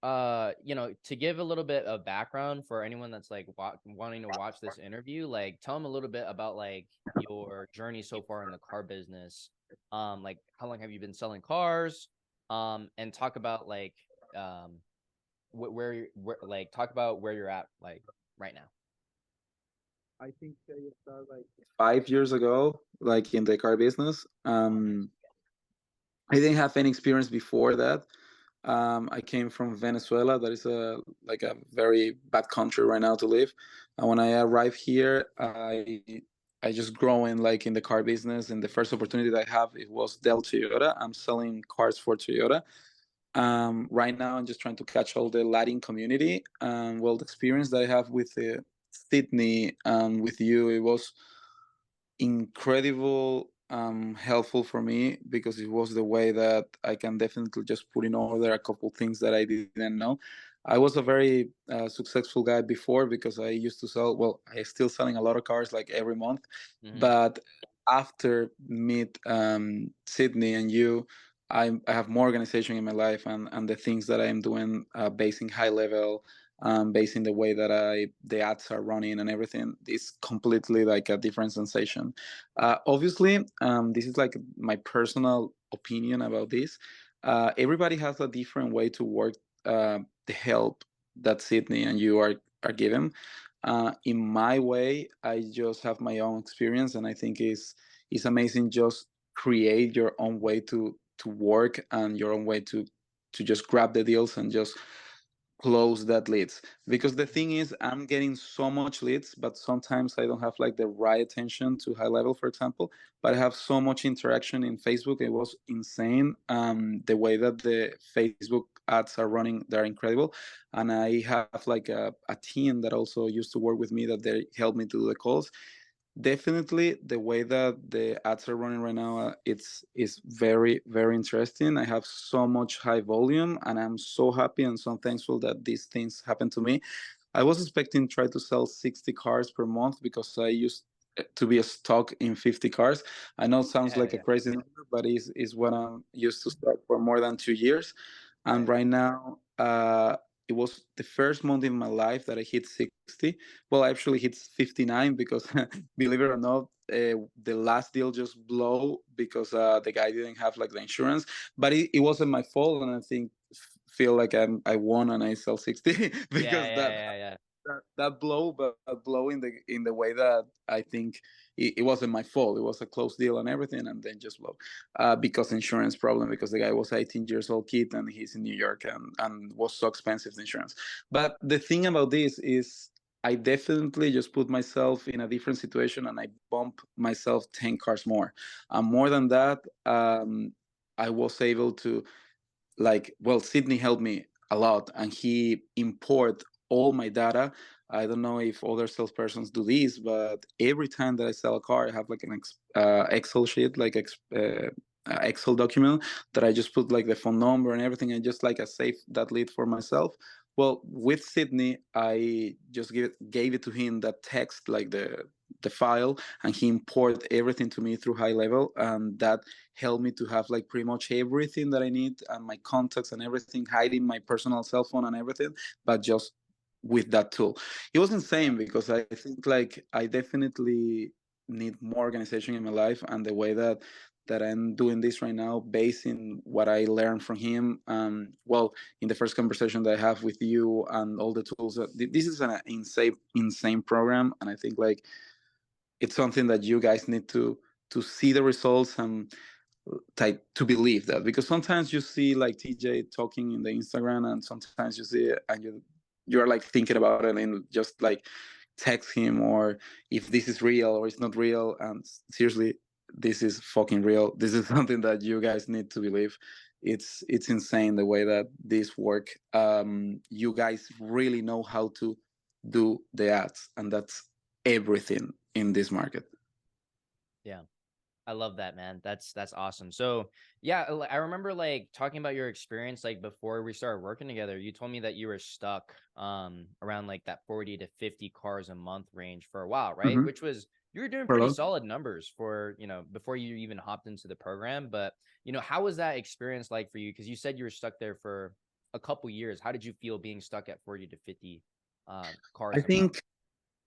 to give a little bit of background for anyone that's like wanting to watch this interview, like tell them a little bit about like your journey so far in the car business. Like how long have you been selling cars? And talk about like where like talk about where you're at like right now. I think I started like 5 years ago, like in the car business. I didn't have any experience before that. I came from Venezuela. That is a very bad country right now to live. And when I arrived here, I just growing like in the car business. And the first opportunity that I have it was Del Toyota. I'm selling cars for Toyota. Right now, I'm just trying to catch all the Latin community. Well, the experience that I have with Sydney and with you, it was incredible, helpful for me because it was the way that I can definitely just put in order a couple things that I didn't know. I was a very successful guy before because I used to sell, well, I still selling a lot of cars like every month. Mm-hmm. But after meet Sydney and you, I have more organization in my life, and the things that I am doing, basing high level, based in the way that the ads are running and everything is completely like a different sensation. Obviously, this is like my personal opinion about this. Everybody has a different way to work the help that Sydney and you are given. In my way, I just have my own experience, and I think it's amazing. Just create your own way to work and your own way to just grab the deals and just close that leads, because the thing is I'm getting so much leads, but sometimes I don't have like the right attention to high level, for example. But I have so much interaction in Facebook. It was insane. The way that the Facebook ads are running, they're incredible. And I have like a team that also used to work with me, that they help me to do the calls. Definitely the way that the ads are running right now, it's is very very interesting. I have so much high volume, and I'm so happy and so thankful that these things happen to me. I was expecting try to sell 60 cars per month because I used to be a stock in 50 cars. I know it sounds Yeah, like a yeah, crazy number, but is what I'm used to start for more than 2 years. And right. right now, it was the first month in my life that I hit 60. Well, I actually hit 59 because believe it or not, the last deal just blow because the guy didn't have like the insurance. But it wasn't my fault, and I think feel like I won and I sell 60 Yeah, because yeah, yeah, yeah. that blow, but blow in the way that I think it wasn't my fault. It was a close deal and everything, and then just blow because insurance problem. Because the guy was 18 years old kid, and he's in New York, and was so expensive the insurance. But the thing about this is, I definitely just put myself in a different situation, and I bump myself 10 cars more. And more than that, I was able to, like, well, Sydney helped me a lot, and he import all my data. I don't know if other salespersons do this, but every time that I sell a car, I have like an Excel sheet, like Excel document, that I just put like the phone number and everything, and just like I save that lead for myself. Well, with Sydney, I just gave it to him, that text, like the file, and he import everything to me through high level, and that helped me to have like pretty much everything that I need, and my contacts and everything, hiding my personal cell phone and everything, but just with that tool. It was Yeah. insane because I think like I definitely need more organization in my life, and the way that I'm doing this right now, based in what I learned from him. Well, in the first conversation that I have with you and all the tools, this is an insane program, and I think like it's something that you guys need to see the results, and to believe that, because sometimes you see like TJ talking in the Instagram, and sometimes you see it and you're like thinking about it, and just like text him, or if this is real or it's not real. And seriously, this is fucking real. This is something that you guys need to believe. It's insane the way that this work. You guys really know how to do the ads, and that's everything in this market. Yeah. I love that, man. That's awesome. So yeah, I remember like talking about your experience like before we started working together. You told me that you were stuck around like that 40 to 50 cars a month range for a while, right? Mm-hmm. Which was you were doing For a pretty long. solid numbers for, before you even hopped into the program. But how was that experience like for you? Because you said you were stuck there for a couple years, how did you feel being stuck at 40 to 50 I cars a month? think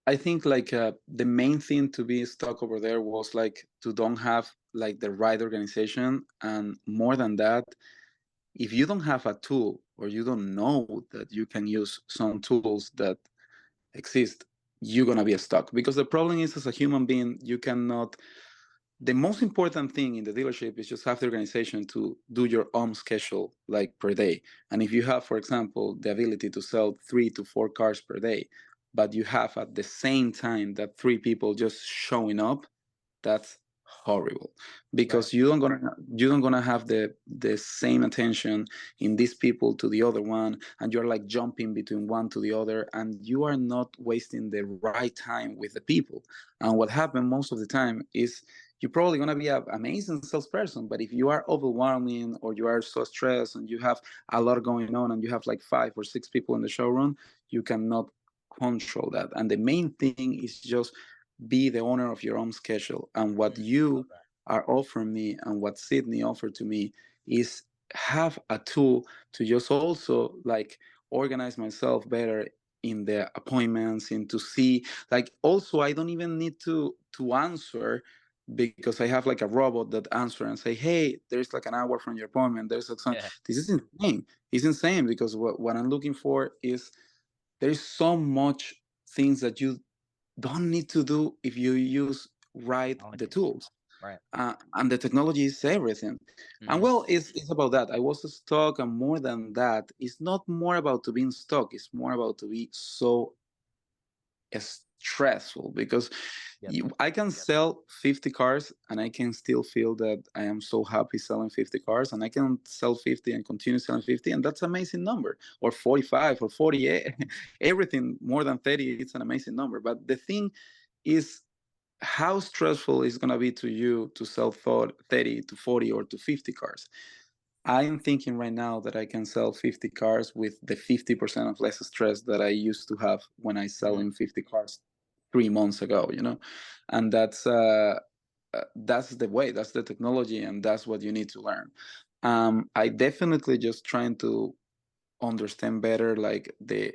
I think like the main thing to be stuck over there was like to don't have like the right organization, and more than that, if you don't have a tool or you don't know that you can use some tools that exist, you're gonna be stuck. Because the problem is, as a human being, you cannot. The most important thing in the dealership is just have the organization to do your own schedule like per day. And if you have, for example, the ability to sell 3 to 4 cars per day, but you have at the same time that 3 people just showing up, that's horrible, Right. because you don't gonna have the same attention in these people to the other one, and you're like jumping between one to the other, and you are not wasting the right time with the people. And what happened most of the time is you're probably gonna be an amazing salesperson, but if you are overwhelming or you are so stressed and you have a lot going on and you have like 5 or 6 people in the showroom, you cannot control that. And the main thing is just be the owner of your own schedule. And what Love you that. are offering me and what Sydney offered to me is have a tool to just also like organize myself better in the appointments, and to see like also I don't even need to answer, because I have like a robot that answer and say, hey, there's like an hour from your appointment, there's like some. Yeah. This is insane. It's insane, because what I'm looking for is there's so much things that you don't need to do if you use right the Technology. tools. Right. And the technology is everything. And Hmm. well, it's about that. I was stuck, and more than that, it's not more about to being stuck. It's more about to be so stressful, because Yep. I can sell 50 cars and I can still feel that I am so happy selling 50 cars, and I can sell 50 and continue selling 50, and that's an amazing number, or 45 or 48. Everything more than 30, it's an amazing number. But the thing is, how stressful is going to be to you to sell 30 to 40 or to 50 cars. I am thinking right now that I can sell 50 cars with the 50% of less stress that I used to have when I sell Hmm. in 50 cars 3 months ago, and that's the way, that's the technology, and that's what you need to learn. I definitely just trying to understand better like the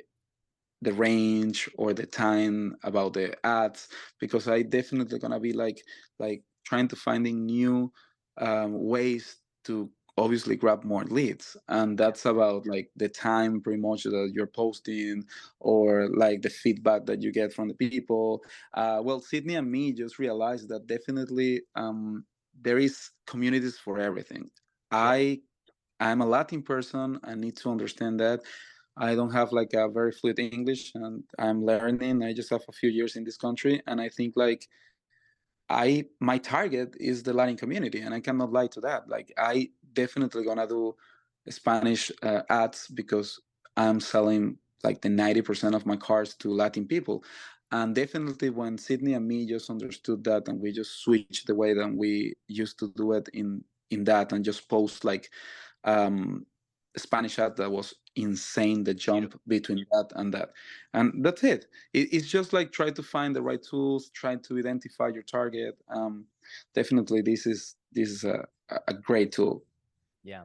range or the time about the ads, because I definitely gonna be like trying to finding new ways to obviously grab more leads, and Yep. that's about like the time pretty much that you're posting, or like the feedback that you get from the people. Well, Sydney and me just realized that definitely there is communities for everything. Yep. I'm a Latin person. I need to understand that. I don't have like a very fluent English, and I'm learning. I just have a few years in this country, and I think like I my target is the Latin community, and I cannot lie to that. Like I definitely gonna do Spanish ads, because I'm selling like the 90% of my cars to Latin people. And definitely when Sydney and me just understood that, and we just switched the way that we used to do it in that, and just post like um Spanish ad, that was insane, the jump Beautiful. between that and that. And that's it. It's just like try to find the right tools, try to identify your target. Definitely this is a great tool. Yeah.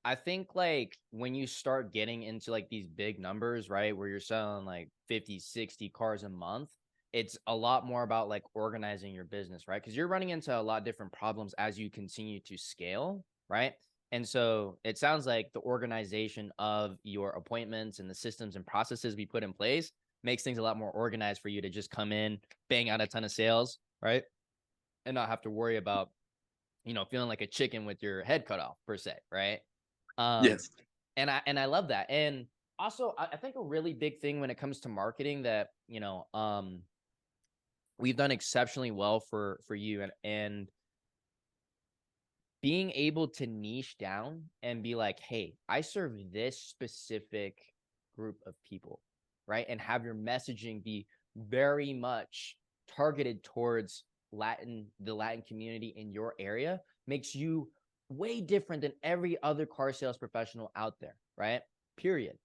I think like when you start getting into like these big numbers, right, where you're selling like 50, 60 cars a month, it's a lot more about like organizing your business, right? Because you're running into a lot of different problems as you continue to scale, right? And so it sounds like the organization of your appointments and the systems and processes we put in place makes things a lot more organized for you to just come in, bang out a ton of sales, right? And not have to worry about, feeling like a chicken with your head cut off per se, right? Um, Yes. and I love that. And also, I think a really big thing when it comes to marketing that we've done exceptionally well for you, and being able to niche down and be like, hey, I serve this specific group of people, right? And have your messaging be very much targeted towards the Latin community in your area makes you way different than every other car sales professional out there, right? Period.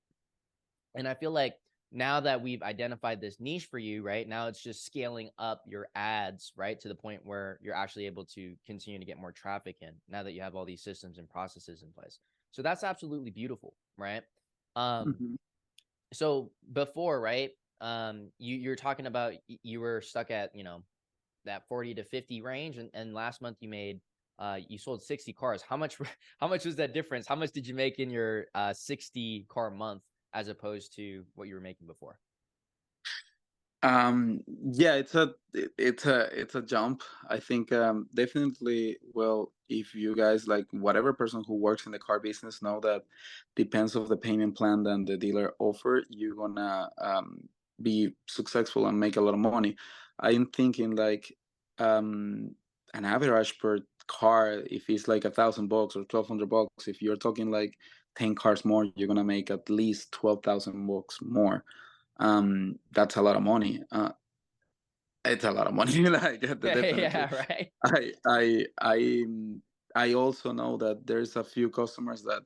And I feel like now that we've identified this niche for you, right now it's just scaling up your ads, right, to the point where you're actually able to continue to get more traffic in now that you have all these systems and processes in place. So that's absolutely beautiful, right? Um, Mhm. so before, right? You're talking about you were stuck at, that 40 to 50 range, and last month you sold 60 cars. How much how much was that difference? How much did you make in your 60 car month as opposed to what you were making before? Yeah, it's a jump. I think definitely. Well, if you guys, like, whatever person who works in the car business, know that depends of the payment plan that the dealer offer, you're gonna be successful and make a lot of money. I'm thinking like an average per car, if it's like $1,000 or $1,200, if you're talking like 10 cars more, you're gonna make at least $12,000 more. That's a lot of money. It's a lot of money. Like, definitely. Yeah, right. I I I I also know that there's a few customers that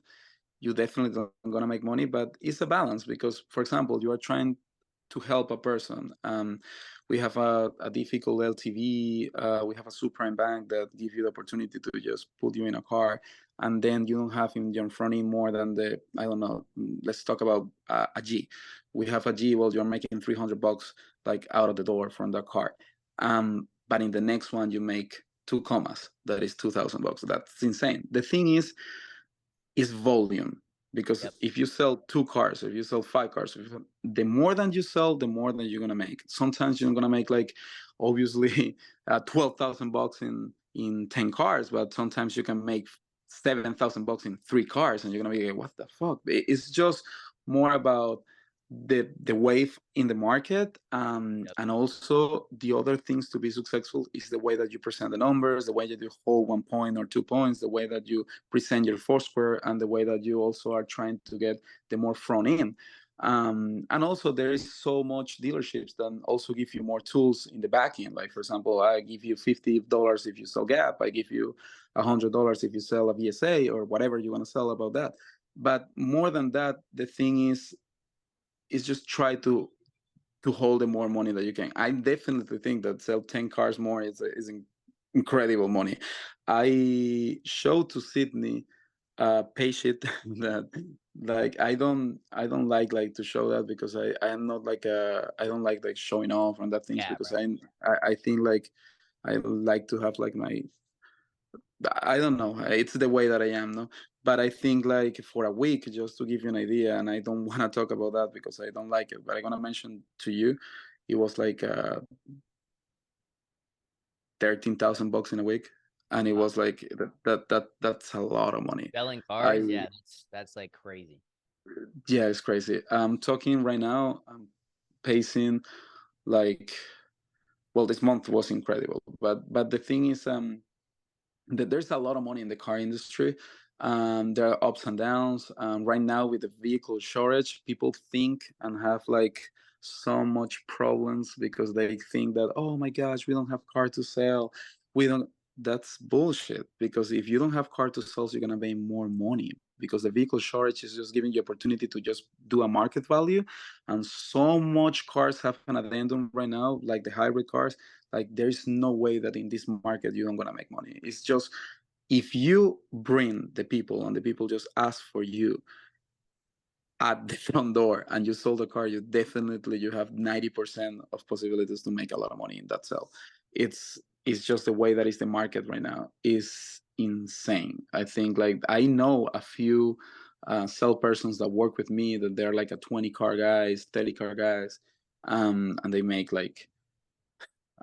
you definitely don't gonna make money, but it's a balance because, for example, you are trying to help a person. We have a difficult LTV. We have a subprime bank that give you the opportunity to just put you in a car, and then you don't have in your front end more than the, I don't know. Let's talk about a G. We have a G. Well, you're making $300 like out of the door from that car. But in the next one, you make two commas. That is $2,000. That's insane. The thing is volume, because Yep. if you sell two cars, if you sell five cars, the more than you sell, the more than you're gonna make. Sometimes you're gonna make, like, obviously, $12,000 in 10 cars, but sometimes you can make $7,000 in 3 cars, and you're gonna be like, what the fuck? It's just more about the wave in the market, Yep. and also the other things to be successful is the way that you present the numbers, the way that you hold 1 point or 2 points, the way that you present your Foursquare, and the way that you also are trying to get the more front end. And also, there is so much dealerships that also give you more tools in the back end. Like, for example, I give you $50 if you sell Gap. I give you $100 if you sell a VSA or whatever you want to sell about that. But more than that, the thing is just try to hold the more money that you can. I definitely think that sell 10 cars more is incredible money. I showed to Sydney pay sheet that, like, I don't like to show that, because I am not like I don't like showing off on that things, Yeah, because right. I think like I like to have like my, I don't know. It's the way that I am, no. But I think, like, for a week, just to give you an idea, and I don't want to talk about that because I don't like it. But I'm gonna mention to you, it was like $13,000 in a week, and it Wow. was like that's a lot of money. Selling I cars, yeah, that's like crazy. Yeah, it's crazy. I'm talking right now. I'm pacing like, well, this month was incredible, but the thing is, there's a lot of money in the car industry. There are ups and downs. Right now, with the vehicle shortage, people think and have like so much problems because they think that, oh my gosh, we don't have car to sell. We don't. That's bullshit. Because if you don't have car to sell, you're gonna pay more money, because the vehicle shortage is just giving you opportunity to just do a market value. And so much cars have an addendum right now, like the hybrid cars. Like, there's no way that in this market you don't gonna make money. It's just, if you bring the people and the people just ask for you at the front door and you sold a car, you have 90% of possibilities to make a lot of money in that sale. It's just the way that is the market right now is insane. I think, like, I know a few sell persons that work with me that they're like a 20 car guys, 30 car guys, and they make like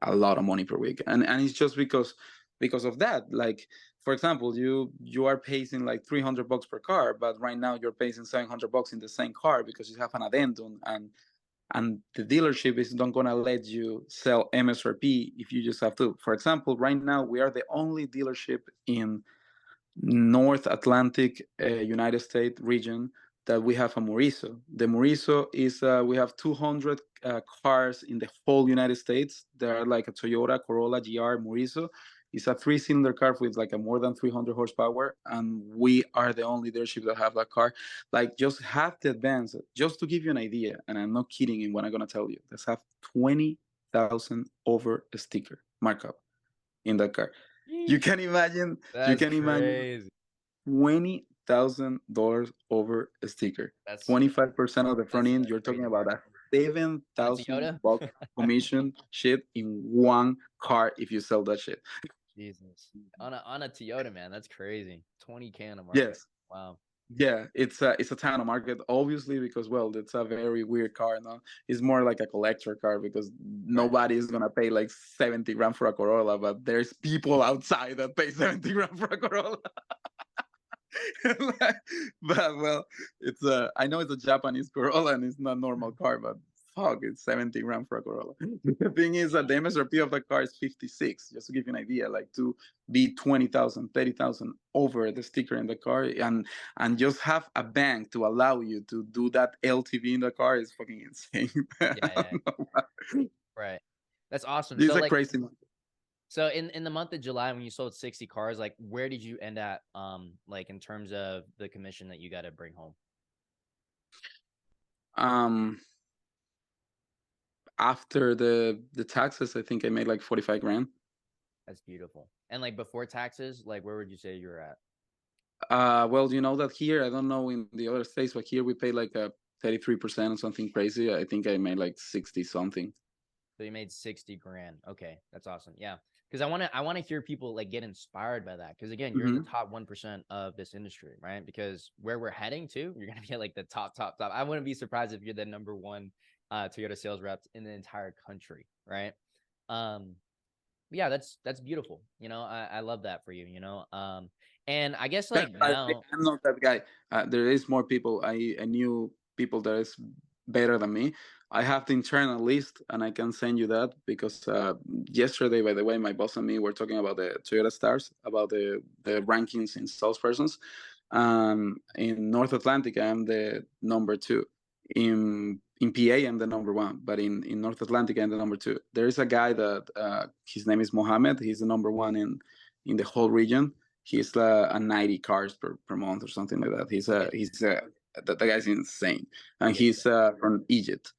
a lot of money per week. And it's just because of that. Like, for example, you are paying like $300 per car, but right now you're paying $700 in the same car because you have an addendum, and the dealership is not gonna let you sell MSRP if you just have to. For example, right now we are the only dealership in North Atlantic United States region that we have a Morizo. The Morizo is, we have 200 cars in the whole United States. There are like a Toyota Corolla GR Morizo. It's a three-cylinder car with like a more than 300 horsepower, and we are the only dealership that have that car. Like, just have the advance, just to give you an idea, and I'm not kidding in what I'm gonna tell you. Let's have 20,000 over a sticker markup in that car. You Yeesh. can imagine, you That's can imagine crazy. $7,000 over a sticker. That's 25% of the front that's end. You're talking crazy about mark a seven on a thousand Toyota. buck commission shit in one car if you sell that shit. Jesus, on a Toyota, man, that's crazy. 20K on a market. Yes. Wow. Yeah, it's a ton of market, obviously, because well, it's a very weird car. No, it's more like a collector car because Right. nobody is gonna pay like 70 grand for a Corolla, but there's people outside that pay 70 grand for a Corolla. But well, it's a I know it's a Japanese Corolla and it's not a normal car, but fuck, it's 70 grand for a Corolla. The thing is that the MSRP of the car is 56, just to give you an idea, like to be 20,000, 30,000 over the sticker in the car and just have a bank to allow you to do that LTV in the car is fucking insane. Yeah, yeah, right. That's awesome. This is So a like, crazy one. so in the month of July when you sold 60 cars, like where did you end at like in terms of the commission that you got to bring home? Um After the taxes, I think I made like 45 grand. That's beautiful. And like before taxes, like where would you say you're at? Well, you know that here, I don't know in the other states, but here we pay like a 33% or something crazy. I think I made like 60 something. So you made 60 grand. Okay, that's awesome. Yeah. Because I want to hear people like get inspired by that. Because again, you're in the Hmm. top 1% of this industry, right? Because where we're heading to, you're gonna get like the top. I wouldn't be surprised if you're the number one Toyota sales reps in the entire country, right? Um, yeah, that's beautiful. I love that for you, and I guess But like now, I'm not that guy. There is more people. I knew people that is better than me. I have the internal list, and I can send you that because yesterday, by the way, my boss and me were talking about the Toyota Stars, about the rankings in salespersons. In North Atlantic, I'm the number two. In PA, I'm the number one, but in North Atlantic, I'm the number two. There is a guy that his name is Mohammed. He's the number one in the whole region. He's a 90 cars per month or something like that. okay, The guy's insane, and yeah, he's from Egypt.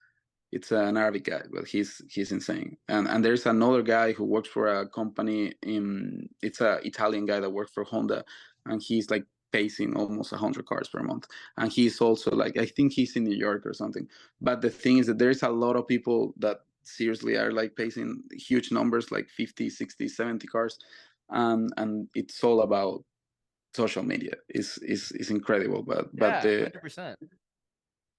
It's an Arabic guy, but he's insane. And there's another guy who works for a company in it's a Italian guy that works for Honda, and he's like pacing almost 100 cars per month. And he's also like I think he's in New York or something. But the thing is that there's a lot of people that seriously are like pacing huge numbers like 50, 60, 70 cars. And it's all about social media. Is incredible, but yeah, the 100%.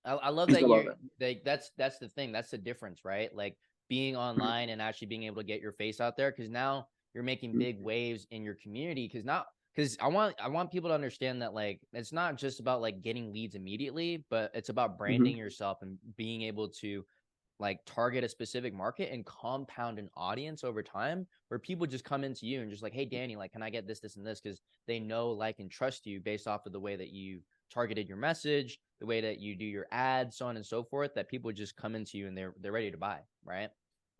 I love it's that about you that. like that's the thing. That's the difference, right? Like being online and actually being able to get your face out there because now you're making big waves in your community because I want people to understand that like it's not just about like getting leads immediately, but it's about Mm-hmm. branding yourself and being able to like target a specific market and compound an audience over time where people just come into you and just like, hey Danny, like can I get this and this because they know, like, and trust you based off of the way that you targeted your message, the way that you do your ads, so on and so forth, that people just come into you and they're ready to buy, right?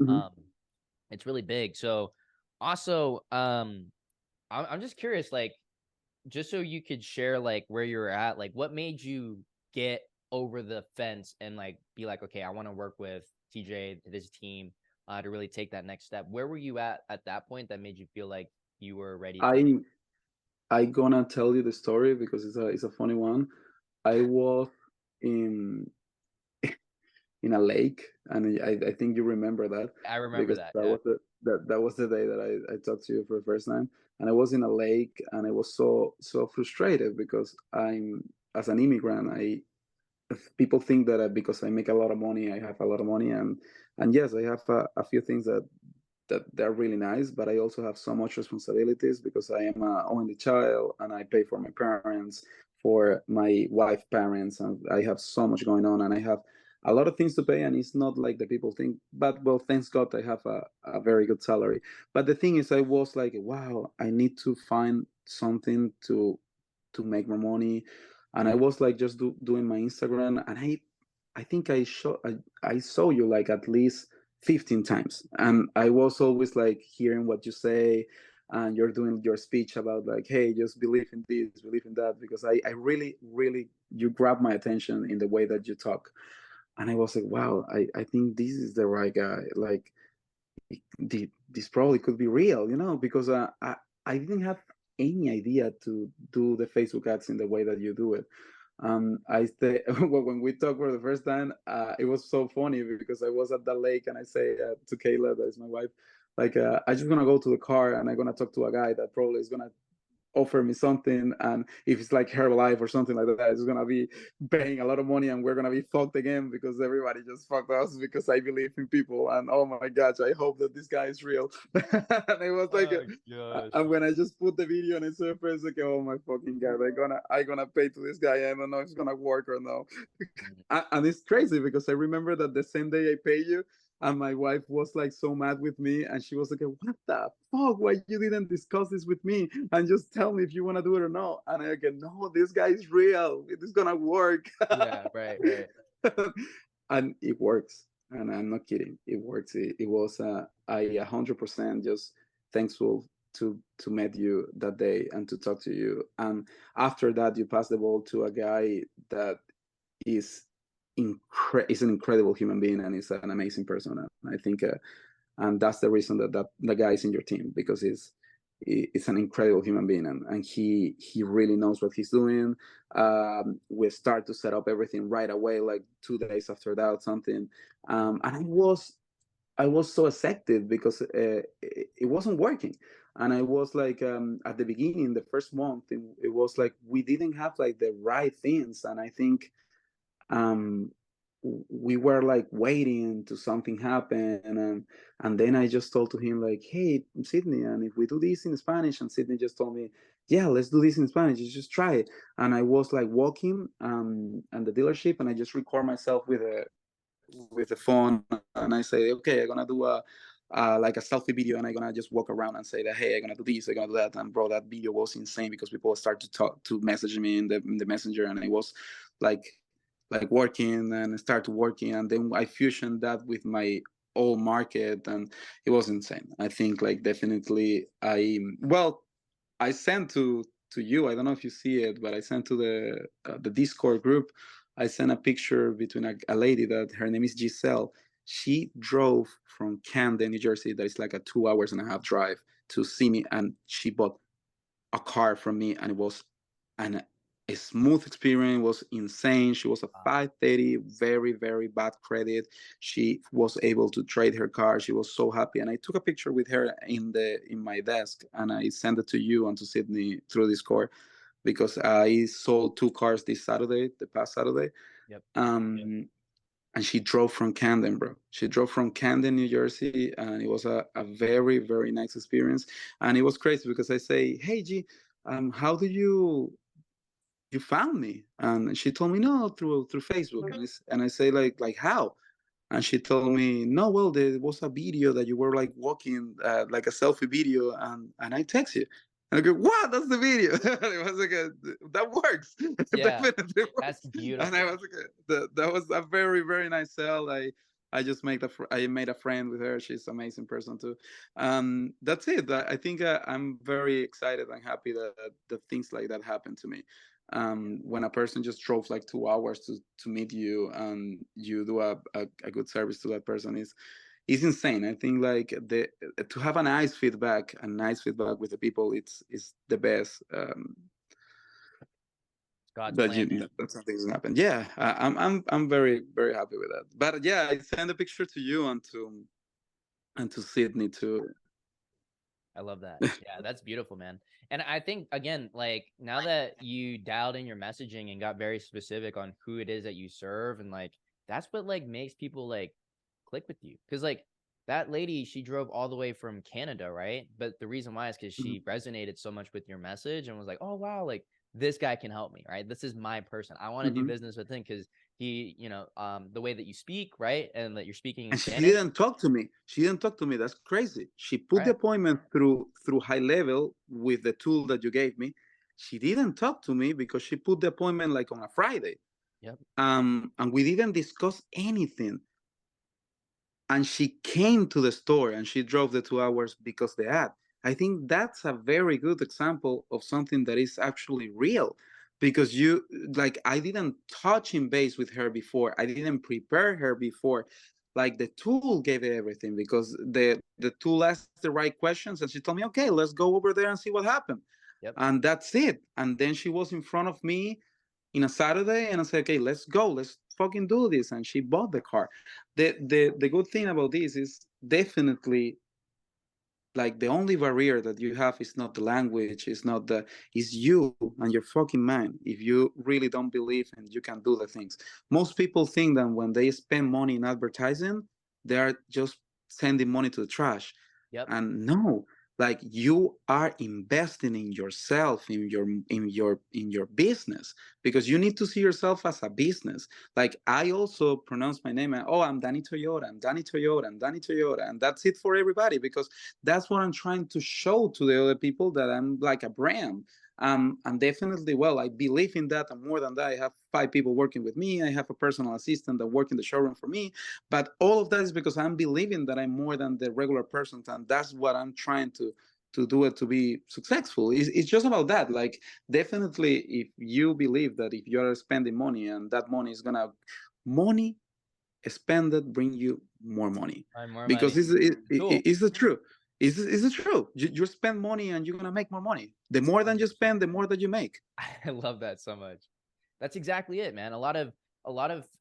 Mm-hmm. um it's really big. So also I'm just curious, like just so you could share like where you're at, like what made you get over the fence and like be like, okay, I want to work with TJ, this team, to really take that next step. Where were you at that point that made you feel like you were ready to take? I I gonna tell you the story because it's a funny one. I was in in a lake, and I think you remember that I remember because that. that Yeah. was that was the day that I talked to you for the first time, and I was in a lake, and I was so frustrated because I'm as an immigrant, I people think that because I make a lot of money, I have a lot of money, and yes, I have a few things that they're really nice, but I also have so much responsibilities because I am a only child and I pay for my parents, for my wife parents, and I have so much going on and I have a lot of things to pay, and it's not like the people think, but well, thanks God I have a very good salary. But the thing is, I was like, wow, I need to find something to make more money. And I was like just doing my Instagram, and I think I saw you like at least 15 times, and I was always like hearing what you say, and you're doing your speech about like, hey, just believe in this, believe in that, because I really you grab my attention in the way that you talk. And I was like, wow, I think this is the right guy. Like this probably could be real, because I didn't have any idea to do the Facebook ads in the way that you do it. I stay when we talked for the first time. It was so funny because I was at the lake and I say to Kayla, that is my wife, like I just gonna go to the car and I'm gonna talk to a guy that probably is gonna offer me something, and if it's like Herbalife or something like that, it's gonna be paying a lot of money and we're gonna be fucked again because everybody just fucked us because I believe in people. And oh my gosh, I hope that this guy is real. And it was like Oh gosh. and when I just put the video and I saw first, like, oh my fucking god, I gonna pay to this guy. I don't know if it's gonna work or no. Mm. And it's crazy because I remember that the same day I pay you, and my wife was like so mad with me, and she was like, "What the fuck? Why you didn't discuss this with me and just tell me if you want to do it or not?" And I go, "No, this guy is real. It is gonna work." Yeah, right, right. And it works. And I'm not kidding. It works. It was I 100% just thankful to meet you that day and to talk to you. And after that, you pass the ball to a guy that is is an incredible human being and is an amazing person. And I think, and that's the reason that the guy is in your team, because he's an incredible human being, and he really knows what he's doing. We start to set up everything right away, like 2 days after that, something. And I was so excited because it wasn't working. And I was like, at the beginning, the first month, it was like we didn't have like the right things. And I think um, we were like waiting to something happen. And then I just told to him like, hey, Sydney, and if we do this in Spanish. And Sydney just told me, yeah, let's do this in Spanish, you just try it. And I was like walking and the dealership, and I just record myself with the phone, and I say, okay, I'm gonna do a like a selfie video, and I'm gonna just walk around and say that, hey, I'm gonna do this, I'm gonna do that. And bro, that video was insane because people start to message me in the messenger, and it was like working and start working. And then I fusioned that with my old market, and it was insane. I think like definitely I sent to you. I don't know if you see it, but I sent to the Discord group. I sent a picture between a lady that her name is Giselle. She drove from Camden, New Jersey. That is like a 2 hours and a half drive to see me, and she bought a car from me, and it was an a smooth experience. It was insane. She was a Wow. 530, very very bad credit. She was able to trade her car. She was so happy, and I took a picture with her in my desk, and I sent it to you and to Sydney through Discord, because I sold 2 cars the past Saturday. Yep. And she drove from Camden, bro. She drove from Camden, New Jersey, and it was a very, very nice experience. And it was crazy because I say, "Hey, G, how do you found me?" And she told me, "No, through Facebook." And I say, like how? And she told me, "No, well, there was a video that you were like walking, like a selfie video, and I text you." And I go, "What? That's the video." And it was like, "That works, Yeah, definitely that's works." And I beautiful. was like, "That was a very very nice sell." I just I made a friend with her. She's an amazing person too. That's it. I think I'm very excited and happy that things like that happen to me. When a person just drove like 2 hours to meet you, and you do a good service to that person, is insane. I think like the to have a nice feedback with the people, it's the best. God's That plan, man. that something's happened. Yeah, I'm very very happy with that. But yeah, I send a picture to you and to Sydney too. I love that. Yeah, that's beautiful, man. And I think again, like now that you dialed in your messaging and got very specific on who it is that you serve, and like that's what like makes people like click with you. Cause like that lady, she drove all the way from Canada, right? But the reason why is because Mhm. she resonated so much with your message and was like, oh wow, like this guy can help me, right? This is my person. I want to do Mhm. business with him because he, the way that you speak, right? And that you're speaking in And she Spanish, didn't talk to me. She didn't talk to me. That's crazy. She put the right? appointment through high level with the tool that you gave me. She didn't talk to me because she put the appointment like on a Friday. Yep. And we didn't discuss anything. And she came to the store and she drove the 2 hours because the ad. I think that's a very good example of something that is actually real, because you like I didn't touch in base with her before. I didn't prepare her before. Like the tool gave everything, because the tool asked the right questions, and she told me, okay, let's go over there and see what happened. Yep. and that's it. And then she was in front of me in a Saturday, and I said, okay, let's go, let's fucking do this. And she bought the car. The good thing about this is definitely, like, the only barrier that you have is not the language, is not the, is you and your fucking mind. If you really don't believe and you can do the things, most people think that when they spend money in advertising, they are just sending money to the trash. Yep. And no, like, you are investing in yourself, in your business, because you need to see yourself as a business. Like, I also pronounce my name, oh, I'm Danny Toyota, I'm Danny Toyota, I'm Danny Toyota, and that's it for everybody, because that's what I'm trying to show to the other people, that I'm like a brand. And definitely, well, I believe in that. And more than that, I have 5 people working with me. I have a personal assistant that work in the showroom for me. But all of that is because I'm believing that I'm more than the regular person, and that's what I'm trying to do it to be successful. It's just about that. Like, definitely, if you believe that if you're spending money and that money is gonna, money spended bring you more money, Find more because money. Cool. it's the truth. Is the truth. You spend money and you're gonna make more money. The more than you 100%. spend, the more that you make. I love that so much. That's exactly it, man. A lot of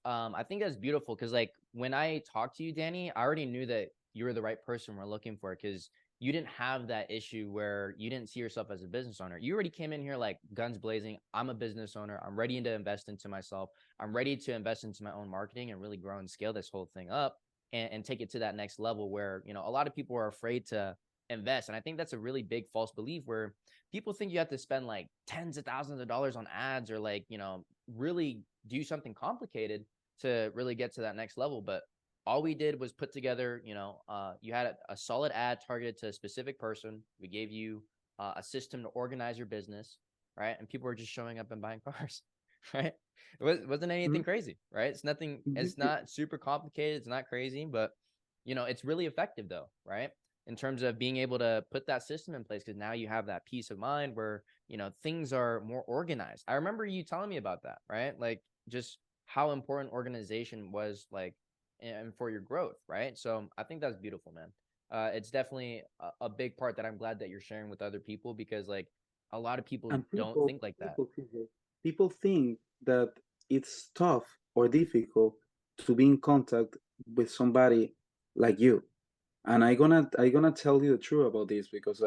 I think that's beautiful because like when I talked to you, Danny, I already knew that you were the right person we're looking for because you didn't have that issue where you didn't see yourself as a business owner. You already came in here like guns blazing. I'm a business owner. I'm ready to invest into myself. I'm ready to invest into my own marketing and really grow and scale this whole thing up and take it to that next level where, you know, a lot of people are afraid to invest. And I think that's a really big false belief where people think you have to spend like tens of thousands of dollars on ads or like, you know, really do something complicated to really get to that next level. But all we did was put together, you know, you had a solid ad targeted to a specific person. We gave you a system to organize your business, right? And people were just showing up and buying cars, right? Wasn't anything crazy, right? It's nothing, it's Mhm. not super complicated. It's not crazy, but, you know, it's really effective though, right? In terms of being able to put that system in place because now you have that peace of mind where you know things are more organized. I remember you telling me about that, right? Like just how important organization was like and for your growth, right? So I think that's beautiful, man. It's definitely a big part that I'm glad that you're sharing with other people because like a lot of people And don't think like that. people think that it's tough or difficult to be in contact with somebody like you. And I gonna tell you the truth about this, because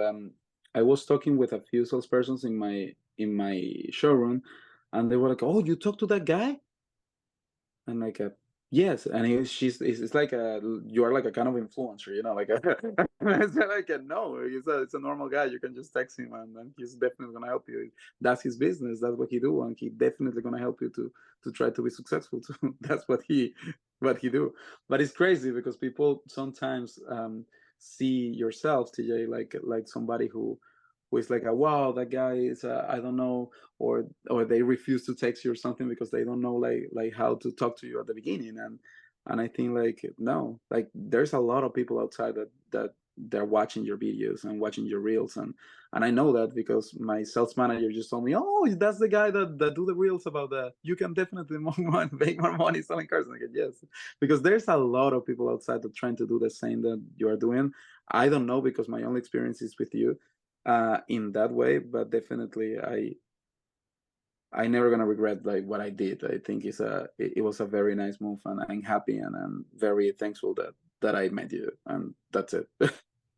I was talking with a few salespersons in my showroom, and they were like, "Oh, you talked to that guy?" And like a, yes, and it's like a, you are like a kind of influencer, like a, it's like a, no, it's a normal guy. You can just text him, and he's definitely gonna help you. That's his business. That's what he do, and he definitely gonna help you to try to be successful too. That's what he do. But it's crazy because people sometimes see yourself, TJ, like somebody who is like a, wow, that guy is I don't know, or they refuse to text you or something because they don't know like how to talk to you at the beginning. And I think, like, no, like, there's a lot of people outside that they're watching your videos and watching your reels. And I know that because my sales manager just told me, oh, that's the guy that do the reels about that. You can definitely make more money selling cars. And I go, yes, because there's a lot of people outside that trying to do the same that you are doing. I don't know, because my only experience is with you in that way, but definitely I never gonna regret like what I did. I think it was a very nice move, and I'm happy and I'm very thankful that I met you, and that's it.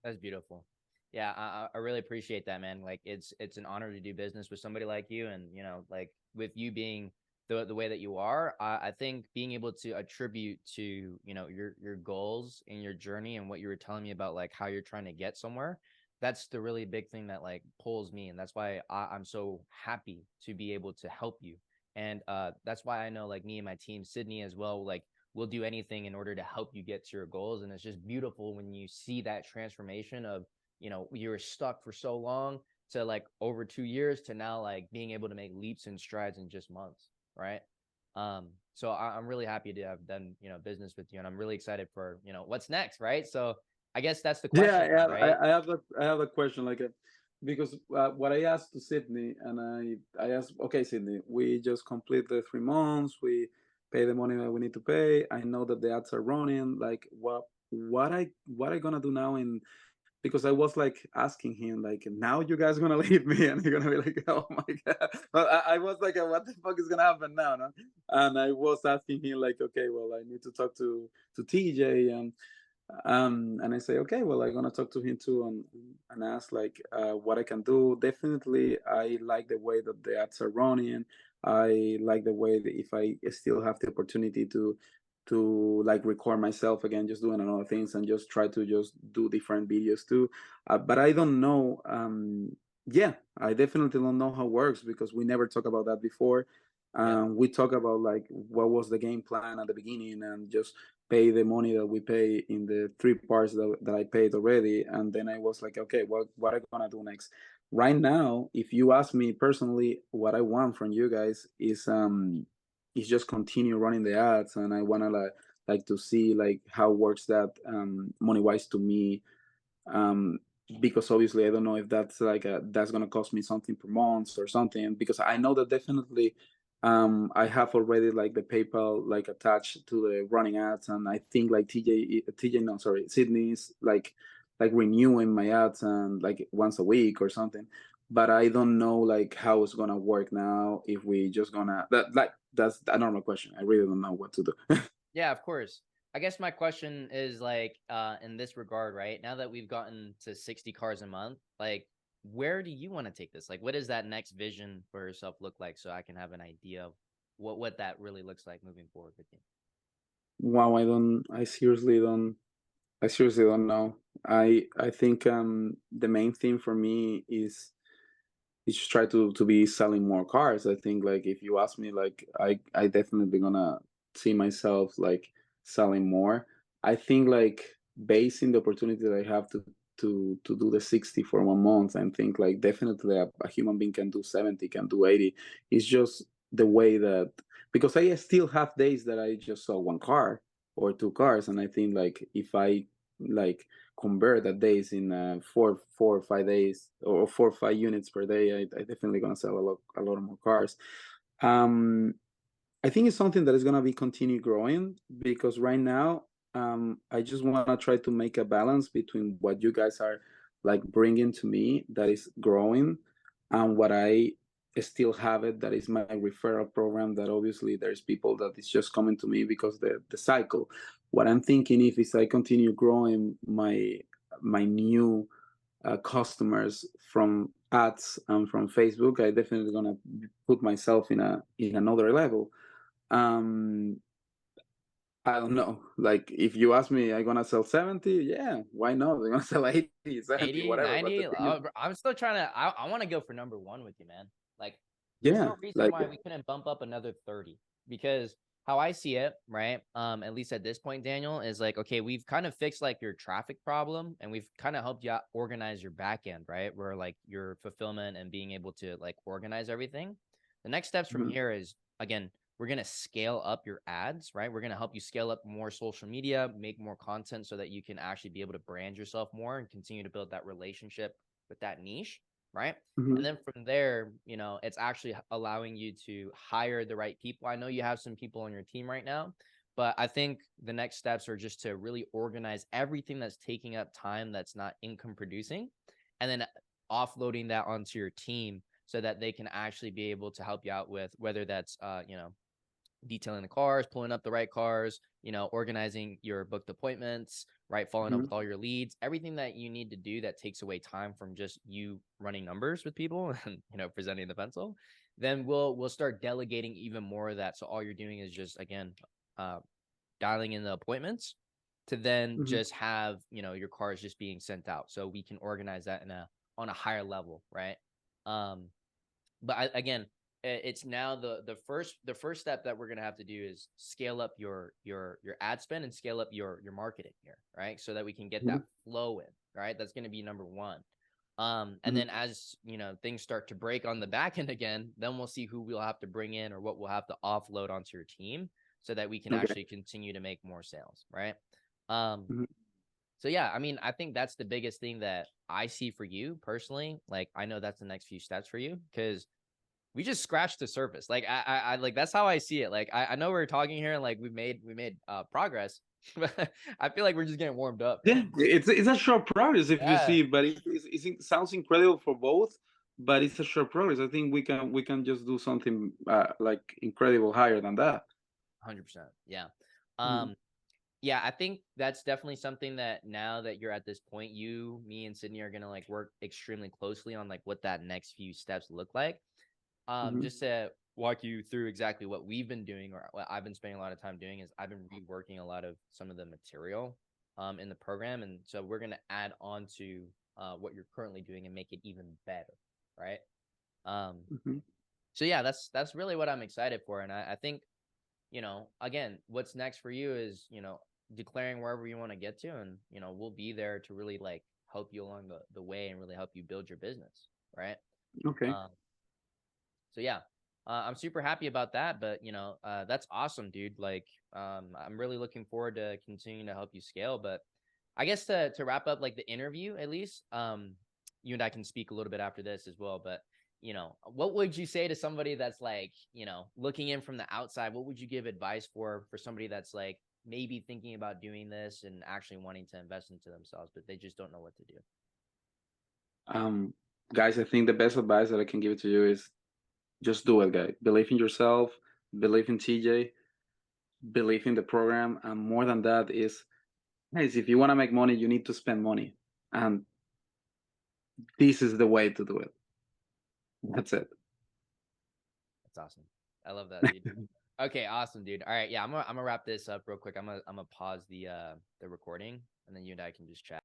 That's beautiful. Yeah, I really appreciate that, man. Like it's an honor to do business with somebody like you, and you know, like with you being the way that you are, I think being able to attribute to you know your goals and your journey and what you were telling me about like how you're trying to get somewhere. That's the really big thing that like pulls me, and that's why I'm so happy to be able to help you. And that's why I know like me and my team, Sydney as well, like we'll do anything in order to help you get to your goals. And it's just beautiful when you see that transformation of, you know, you were stuck for so long to like over 2 years to now like being able to make leaps and strides in just months. Right. So I'm really happy to have done, you know, business with you. And I'm really excited for, you know, what's next. Right. So I guess that's the Yeah, question, right? I have a question, like, because what I asked to Sydney, and I asked, okay, Sydney, we just complete the 3 months, we pay the money that we need to pay. I know that the ads are running. Like, what I gonna do now because I was like asking him like, now you guys gonna leave me, and he's gonna be like, oh my god. But I was like, what the fuck is gonna happen now? No? And I was asking him like, okay, well, I need to talk to TJ, and I say, okay, well, I'm gonna talk to him too, and ask like what I can do. Definitely, I like the way that the ads are running. I like the way that if I still have the opportunity to like record myself again, just doing another things and just try to just do different videos too. But I don't know. Yeah, I definitely don't know how it works because we never talked about that before. Yep. We talk about like what was the game plan at the beginning and just pay the money that we pay in the three parts that I paid already. And then I was like, okay, what I gonna do next? Right now, if you ask me personally, what I want from you guys is just continue running the ads, and I wanna like to see like how works that money wise to me, um, because obviously I don't know if that's like that's gonna cost me something per month or something. Because I know that definitely, I have already like the PayPal like attached to the running ads, and I think like TJ no sorry Sydney is like renewing my ads and like once a week or something. But I don't know like how it's gonna work now if we just gonna that like that's a normal question. I really don't know what to do. Yeah, of course. I guess my question is like in this regard, right? Now that we've gotten to 60 cars a month, like where do you want to take this? Like what does that next vision for yourself look like so I can have an idea of what that really looks like moving forward with you? Wow, I seriously don't know. I think the main thing for me is just try to be selling more cars. I think like if you ask me, like I definitely gonna see myself like selling more. I think like based in the opportunity that I have to do the 60 for 1 month, and think like definitely a human being can do 70, can do 80. It's just the way that, because I still have days that I just saw one car or two cars, and I think like if I like convert that days in 4 or 5 days or 4 or 5 units per day, I definitely gonna sell a lot more cars. Um, I think it's something that is gonna be continue growing, because right now, I just wanna try to make a balance between what you guys are like bringing to me that is growing, and what I still have it that is my referral program. That obviously there's people that is just coming to me because the cycle. What I'm thinking, if is I continue growing my new customers from ads and from Facebook, I definitely gonna put myself in another level. um I don't know, like if you ask me, I gonna sell 70, yeah, why not? I'm gonna sell 80, 70, 80, whatever. But the 90. thing is, I'm still trying to I want to go for number one with you, man. Like there's yeah, no reason like, why we couldn't bump up another 30 because how I see it, right? At least at this point, Daniel, is like, okay, we've kind of fixed like your traffic problem and we've kind of helped you out organize your back end, right? Where like your fulfillment and being able to like organize everything. The next steps from mhm, here is again, we're going to scale up your ads, right? We're going to help you scale up more social media, make more content so that you can actually be able to brand yourself more and continue to build that relationship with that niche, right? mhm, And then from there, you know, it's actually allowing you to hire the right people. I know you have some people on your team right now, but I think the next steps are just to really organize everything that's taking up time that's not income producing and then offloading that onto your team so that they can actually be able to help you out with whether that's you know, detailing the cars, pulling up the right cars, you know, organizing your booked appointments, right? Following up mhm, with all your leads, everything that you need to do that takes away time from just you running numbers with people and, you know, presenting the pencil. Then we'll start delegating even more of that. So all you're doing is just again, uh, dialing in the appointments to then mhm. just have, you know, your cars just being sent out. So we can organize that in a on a higher level, right? Um, but again, it's now the first step that we're gonna have to do is scale up your ad spend and scale up your marketing here, right? So that we can get Mhm, that flow in, right? That's gonna be number one. And mhm. then as you know things start to break on the back end again, then we'll see who we'll have to bring in or what we'll have to offload onto your team so that we can Okay. actually continue to make more sales, right? Um, Mhm, so yeah, I mean, I think that's the biggest thing that I see for you personally. Like, I know that's the next few steps for you because we just scratched the surface. Like I like that's how I see it. Like I know we're talking here and like we made progress, but I feel like we're just getting warmed up, Yeah, man. it's a short progress if you Yeah, see, but it sounds incredible for both. But it's a short progress. I think we can just do something like incredible higher than that. 100%. Yeah. Mhm. Um, yeah, I think that's definitely something that now that you're at this point, you, me, and Sydney are gonna like work extremely closely on like what that next few steps look like. Mhm. Just to walk you through exactly what we've been doing or what I've been spending a lot of time doing is I've been reworking a lot of some of the material in the program. And so we're going to add on to what you're currently doing and make it even better. Right. Um, Mhm. so yeah, that's really what I'm excited for. And I think, again, what's next for you is, declaring wherever you want to get to. And, we'll be there to really like help you along the way and really help you build your business. Right. Okay. Um, so yeah, I'm super happy about that. But that's awesome, dude. Like, I'm really looking forward to continuing to help you scale. But I guess to wrap up like the interview at least, you and I can speak a little bit after this as well. But what would you say to somebody that's like, looking in from the outside? What would you give advice for somebody that's like maybe thinking about doing this and actually wanting to invest into themselves, but they just don't know what to do? Um, Guys, I think the best advice that I can give to you is just do it, guy. Believe in yourself, believe in TJ, believe in the program, and more than that is, guys, if you want to make money, you need to spend money, and this is the way to do it. That's it. That's awesome. I love that, dude. Okay, awesome, dude. All right, yeah, I'm gonna wrap this up real quick. I'm gonna pause the recording, and then you and I can just chat.